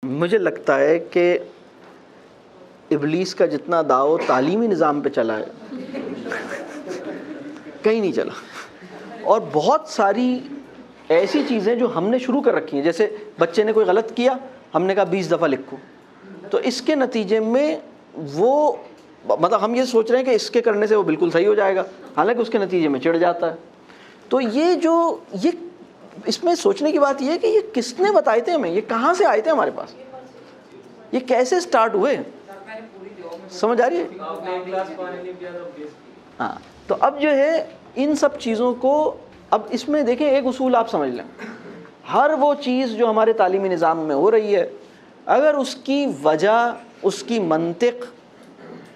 مجھے لگتا ہے کہ ابلیس کا جتنا داؤ تعلیمی نظام پہ چلا ہے کہیں نہیں چلا، اور بہت ساری ایسی چیزیں جو ہم نے شروع کر رکھی ہیں، جیسے بچے نے کوئی غلط کیا، ہم نے کہا 20 دفعہ لکھو، تو اس کے نتیجے میں وہ مطلب ہم یہ سوچ رہے ہیں کہ اس کے کرنے سے وہ بالکل صحیح ہو جائے گا، حالانکہ اس کے نتیجے میں چڑھ جاتا ہے۔ تو یہ اس میں سوچنے کی بات یہ ہے کہ یہ کس نے بتائے تھے ہمیں، یہ کہاں سے آئے تھے ہمارے پاس، یہ کیسے سٹارٹ ہوئے، سمجھ آ رہی ہے؟ ہاں، تو اب جو ہے ان سب چیزوں کو، اب اس میں دیکھیں ایک اصول آپ سمجھ لیں، ہر وہ چیز جو ہمارے تعلیمی نظام میں ہو رہی ہے، اگر اس کی وجہ، اس کی منطق،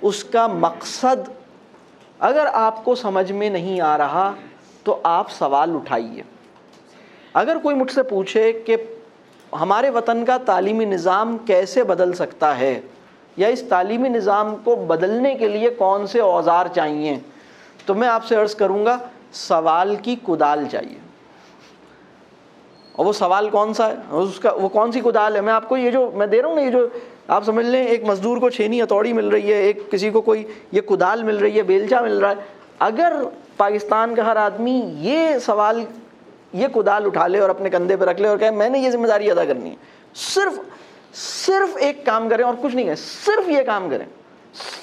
اس کا مقصد اگر آپ کو سمجھ میں نہیں آ رہا تو آپ سوال اٹھائیے۔ اگر کوئی مجھ سے پوچھے کہ ہمارے وطن کا تعلیمی نظام کیسے بدل سکتا ہے، یا اس تعلیمی نظام کو بدلنے کے لیے کون سے اوزار چاہیے، تو میں آپ سے عرض کروں گا سوال کی کدال چاہیے۔ اور وہ سوال کون سا ہے، وہ کون سی کدال ہے؟ میں آپ کو یہ جو میں دے رہا ہوں نا، یہ جو آپ سمجھ لیں، ایک مزدور کو چھینی ہتھوڑی مل رہی ہے، ایک کسی کو کوئی یہ کدال مل رہی ہے، بیلچا مل رہا ہے۔ اگر پاکستان کا ہر آدمی یہ سوال، یہ کدال اٹھا لے اور اپنے کندھے پہ رکھ لے اور کہے میں نے یہ ذمہ داری ادا کرنی ہے، صرف ایک کام کریں اور کچھ نہیں کریں، صرف یہ کام کریں،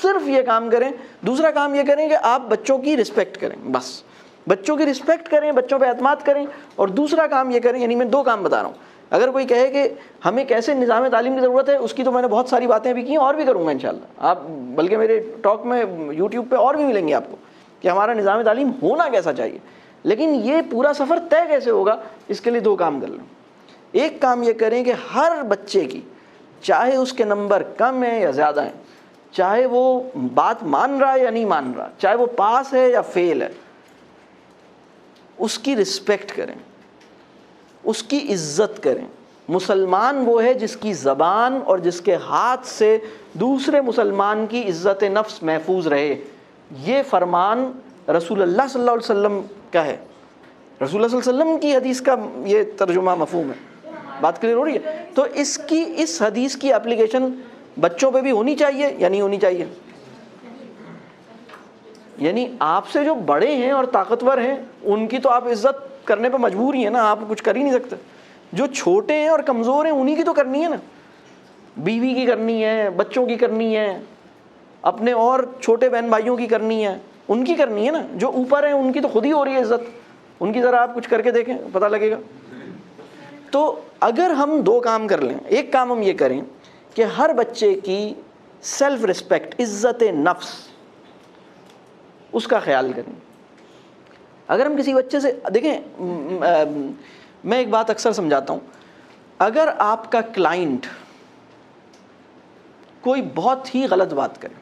صرف یہ کام کریں۔ دوسرا کام یہ کریں کہ آپ بچوں کی رسپیکٹ کریں، بس بچوں کی رسپیکٹ کریں، بچوں پہ اعتماد کریں۔ اور دوسرا کام یہ کریں، یعنی میں 2 کام بتا رہا ہوں۔ اگر کوئی کہے کہ ہمیں کیسے نظام تعلیم کی ضرورت ہے، اس کی تو میں نے بہت ساری باتیں بھی کی ہیں اور بھی کروں گا انشاءاللہ، آپ بلکہ میرے ٹاک میں یوٹیوب پہ اور بھی ملیں گے آپ کو کہ ہمارا نظام تعلیم ہونا کیسا چاہیے۔ لیکن یہ پورا سفر طے کیسے ہوگا، اس کے لیے 2 کام کر لیں۔ ایک کام یہ کریں کہ ہر بچے کی، چاہے اس کے نمبر کم ہیں یا زیادہ ہیں، چاہے وہ بات مان رہا ہے یا نہیں مان رہا، چاہے وہ پاس ہے یا فیل ہے، اس کی رسپیکٹ کریں، اس کی عزت کریں۔ مسلمان وہ ہے جس کی زبان اور جس کے ہاتھ سے دوسرے مسلمان کی عزت نفس محفوظ رہے۔ یہ فرمان رسول اللہ صلی اللہ علیہ وسلم کا ہے، رسول اللہ صلی اللہ علیہ وسلم کی حدیث کا یہ ترجمہ مفہوم ہے۔ بات کلیئر ہو رہی ہے؟ تو اس حدیث کی اپلیکیشن بچوں پہ بھی ہونی چاہیے یا نہیں ہونی چاہیے؟ یعنی آپ سے جو بڑے ہیں اور طاقتور ہیں ان کی تو آپ عزت کرنے پہ مجبور ہی ہیں نا، آپ کچھ کر ہی نہیں سکتے۔ جو چھوٹے ہیں اور کمزور ہیں انہی کی تو کرنی ہے نا، بیوی کی کرنی ہے، بچوں کی کرنی ہے، اپنے اور چھوٹے بہن بھائیوں کی کرنی ہے، ان کی کرنی ہے نا۔ جو اوپر ہیں ان کی تو خود ہی ہو رہی ہے عزت، ان کی ذرا آپ کچھ کر کے دیکھیں پتہ لگے گا۔ تو اگر ہم 2 کام کر لیں، ایک کام ہم یہ کریں کہ ہر بچے کی سیلف رسپیکٹ، عزت نفس، اس کا خیال کریں۔ اگر ہم کسی بچے سے دیکھیں، میں ایک بات اکثر سمجھاتا ہوں، اگر آپ کا کلائنٹ کوئی بہت ہی غلط بات کرے،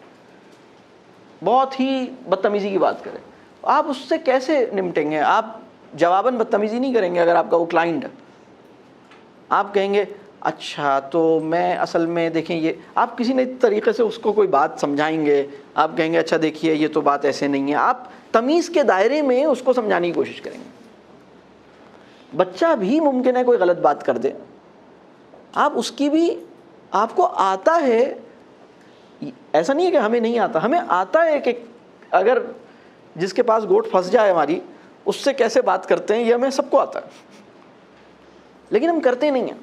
بہت ہی بدتمیزی کی بات کرے، آپ اس سے کیسے نمٹیں گے؟ آپ جواباً بدتمیزی نہیں کریں گے۔ اگر آپ کا وہ کلائنٹ ہے، آپ کہیں گے اچھا تو میں اصل میں دیکھیں، یہ آپ کسی نئے طریقے سے اس کو کوئی بات سمجھائیں گے، آپ کہیں گے اچھا دیکھیے یہ تو بات ایسے نہیں ہے، آپ تمیز کے دائرے میں اس کو سمجھانے کی کوشش کریں گے۔ بچہ بھی ممکن ہے کوئی غلط بات کر دے، آپ اس کی بھی، آپ کو آتا ہے، ایسا نہیں ہے کہ ہمیں نہیں آتا، ہمیں آتا ہے کہ اگر جس کے پاس گوٹ پھنس جائے ہماری، اس سے کیسے بات کرتے ہیں، یہ ہمیں سب کو آتا ہے، لیکن ہم کرتے نہیں ہیں۔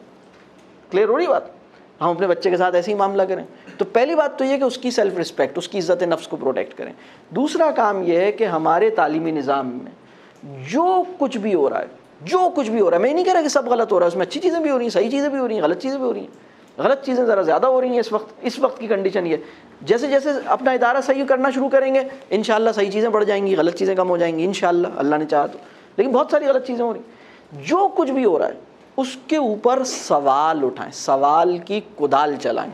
کلیئر ہو رہی بات؟ ہم اپنے بچے کے ساتھ ایسے ہی معاملہ کریں۔ تو پہلی بات تو یہ کہ اس کی سیلف رسپیکٹ، اس کی عزت نفس کو پروٹیکٹ کریں۔ دوسرا کام یہ ہے کہ ہمارے تعلیمی نظام میں جو کچھ بھی ہو رہا ہے، جو کچھ بھی ہو رہا ہے، میں نہیں کہہ رہا کہ سب غلط ہو رہا ہے، اس میں اچھی چیزیں بھی ہو رہی ہیں، صحیح چیزیں بھی ہو رہی ہیں، غلط چیزیں بھی ہو رہی ہیں، غلط چیزیں ذرا زیادہ ہو رہی ہیں اس وقت کی کنڈیشن یہ۔ جیسے جیسے اپنا ادارہ صحیح کرنا شروع کریں گے انشاءاللہ صحیح چیزیں بڑھ جائیں گی، غلط چیزیں کم ہو جائیں گی انشاءاللہ، اللہ نے چاہا تو۔ لیکن بہت ساری غلط چیزیں ہو رہی ہیں۔ جو کچھ بھی ہو رہا ہے اس کے اوپر سوال اٹھائیں، سوال کی کدال چلائیں۔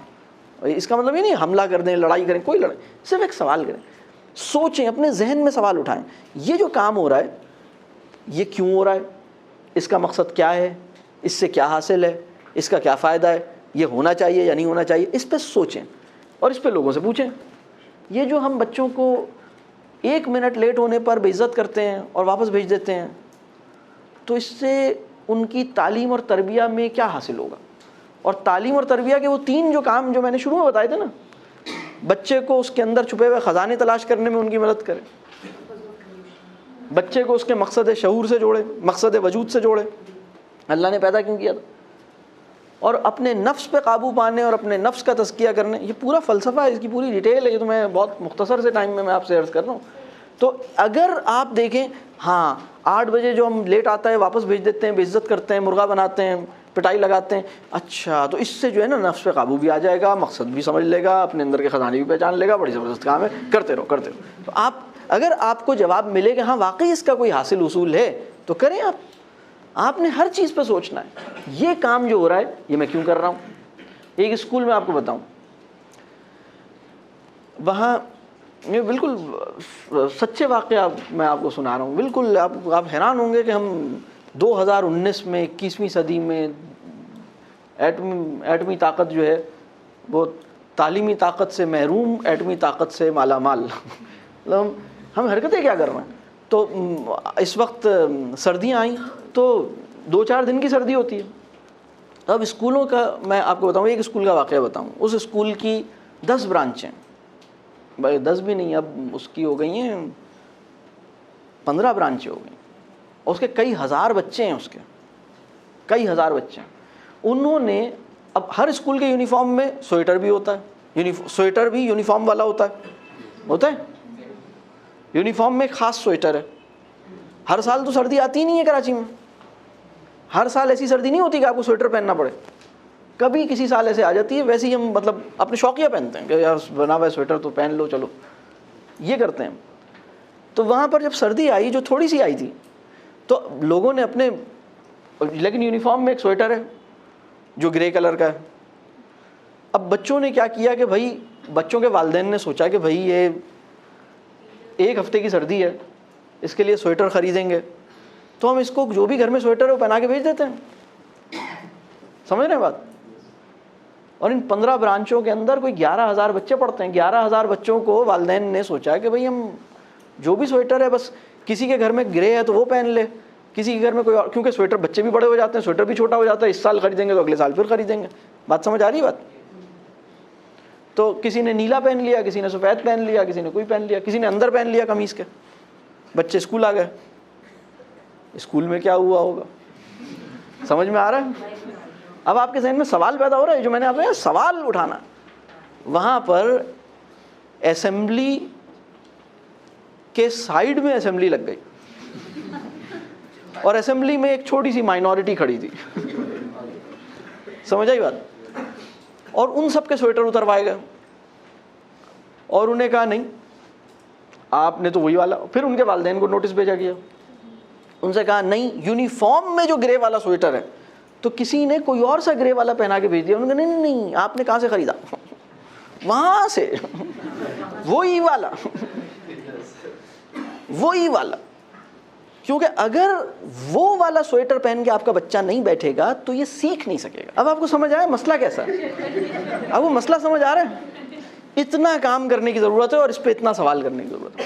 اس کا مطلب یہ نہیں حملہ کر دیں، لڑائی کریں، کوئی لڑائی، صرف ایک سوال کریں، سوچیں، اپنے ذہن میں سوال اٹھائیں، یہ جو کام ہو رہا ہے یہ کیوں ہو رہا ہے، اس کا مقصد کیا ہے، اس سے کیا حاصل ہے، اس کا کیا فائدہ ہے، یہ ہونا چاہیے یا نہیں ہونا چاہیے، اس پہ سوچیں اور اس پہ لوگوں سے پوچھیں۔ یہ جو ہم بچوں کو 1 منٹ لیٹ ہونے پر بے عزت کرتے ہیں اور واپس بھیج دیتے ہیں، تو اس سے ان کی تعلیم اور تربیہ میں کیا حاصل ہوگا؟ اور تعلیم اور تربیہ کے وہ 3 جو کام جو میں نے شروع میں بتائے تھے نا، بچے کو اس کے اندر چھپے ہوئے خزانے تلاش کرنے میں ان کی مدد کرے، بچے کو اس کے مقصد شعور سے جوڑے، مقصد وجود سے جوڑے، اللہ نے پیدا کیوں کیا تھا، اور اپنے نفس پہ قابو پانے اور اپنے نفس کا تزکیہ کرنے. یہ پورا فلسفہ ہے، اس کی پوری ڈیٹیل ہے، یہ تو میں بہت مختصر سے ٹائم میں آپ سے عرض کر رہا ہوں. تو اگر آپ دیکھیں، ہاں 8 بجے جو ہم لیٹ آتا ہے واپس بھیج دیتے ہیں، بے عزت کرتے ہیں، مرغا بناتے ہیں، پٹائی لگاتے ہیں، اچھا تو اس سے جو ہے نا نفس پہ قابو بھی آ جائے گا، مقصد بھی سمجھ لے گا، اپنے اندر کے خزانے بھی پہچان لے گا، بڑی زبردست کام ہے، کرتے رہو کرتے رہو. تو اگر آپ کو جواب ملے کہ ہاں واقعی اس کا کوئی حاصل اصول ہے تو کریں. آپ نے ہر چیز پہ سوچنا ہے، یہ کام جو ہو رہا ہے یہ میں کیوں کر رہا ہوں. ایک اسکول میں آپ کو بتاؤں، وہاں یہ بالکل سچے واقعہ میں آپ کو سنا رہا ہوں، بالکل آپ حیران ہوں گے کہ ہم 2019 میں 21ویں صدی میں ایٹمی طاقت جو ہے وہ تعلیمی طاقت سے محروم، ایٹمی طاقت سے مالا مال. مطلب ہم حرکتیں کیا کر رہے ہیں. تو اس وقت سردیاں آئیں تو 2-4 دن کی سردی ہوتی ہے. اب اسکولوں کا میں آپ کو بتاؤں، ایک اسکول کا واقعہ بتاؤں. اس اسکول کی 10 برانچیں، 10 بھی نہیں، اب اس کی ہو گئی ہیں 15 برانچیں ہو گئیں. اس کے کئی ہزار بچے ہیں، اس کے کئی ہزار بچے ہیں. انہوں نے اب ہر اسکول کے یونیفارم میں سویٹر بھی ہوتا ہے، سویٹر بھی یونیفارم والا ہوتا ہے یونیفارم میں خاص سویٹر ہے. ہر سال تو سردی آتی ہی نہیں ہے کراچی میں، ہر سال ایسی سردی نہیں ہوتی کہ آپ کو سویٹر پہننا پڑے. کبھی کسی سال ایسے آ جاتی ہے، ویسے ہی ہم مطلب اپنے شوقیہ پہنتے ہیں کہ یار بنا ہوا ہے سویٹر تو پہن لو، چلو یہ کرتے ہیں. تو وہاں پر جب سردی آئی، جو تھوڑی سی آئی تھی، تو لوگوں نے اپنے، لیکن یونیفارم میں ایک سویٹر ہے جو گرے کلر کا ہے. اب بچوں نے کیا کیا کہ بھائی، بچوں کے والدین نے سوچا کہ بھائی یہ 1 ہفتے کی سردی ہے، اس کے لیے سویٹر خریدیں گے تو ہم اس کو جو بھی گھر میں سویٹر ہے وہ پہنا کے بھیج دیتے ہیں. سمجھ رہے ہیں بات؟ اور ان 15 برانچوں کے اندر کوئی 11,000 بچے پڑھتے ہیں. 11,000 بچوں کو والدین نے سوچا کہ بھائی ہم جو بھی سویٹر ہے، بس کسی کے گھر میں گرے ہے تو وہ پہن لے، کسی کے گھر میں کوئی اور، کیونکہ سویٹر بچے بھی بڑے ہو جاتے ہیں، سویٹر بھی چھوٹا ہو جاتا ہے، اس سال خریدیں گے تو اگلے سال پھر خریدیں گے. بات سمجھ آ رہی ہے بات؟ تو کسی نے نیلا پہن لیا، کسی نے سفید پہن لیا، کسی نے کوئی پہن لیا، کسی نے اندر پہن لیا قمیص کے. بچے اسکول آ گئے. اسکول میں کیا ہوا ہوگا؟ سمجھ میں آ رہا ہے؟ اب آپ کے ذہن میں سوال پیدا ہو رہا ہے، جو میں نے آپ کو سوال اٹھانا. وہاں پر اسمبلی کے سائیڈ میں اسمبلی لگ گئی، اور اسمبلی میں ایک چھوٹی سی مائنورٹی کھڑی تھی. سمجھ آئی بات؟ اور ان سب کے سویٹر اتروائے گئے، اور انہیں کہا نہیں آپ نے تو وہی والا. پھر ان کے والدین کو نوٹس بھیجا گیا، ان سے کہا نہیں، یونیفارم میں جو گرے والا سویٹر ہے، تو کسی نے کوئی اور سا گرے والا پہنا کے بھیج دیا. انہوں نے کہا نہیں آپ نے کہاں سے خریدا؟ وہاں سے، وہی والا. کیونکہ اگر وہ والا سویٹر پہن کے آپ کا بچہ نہیں بیٹھے گا تو یہ سیکھ نہیں سکے گا. اب آپ کو سمجھ آیا مسئلہ کیسا ہے؟ اب وہ مسئلہ سمجھ آ رہا ہے؟ اتنا کام کرنے کی ضرورت ہے اور اس پہ اتنا سوال کرنے کی ضرورت ہے.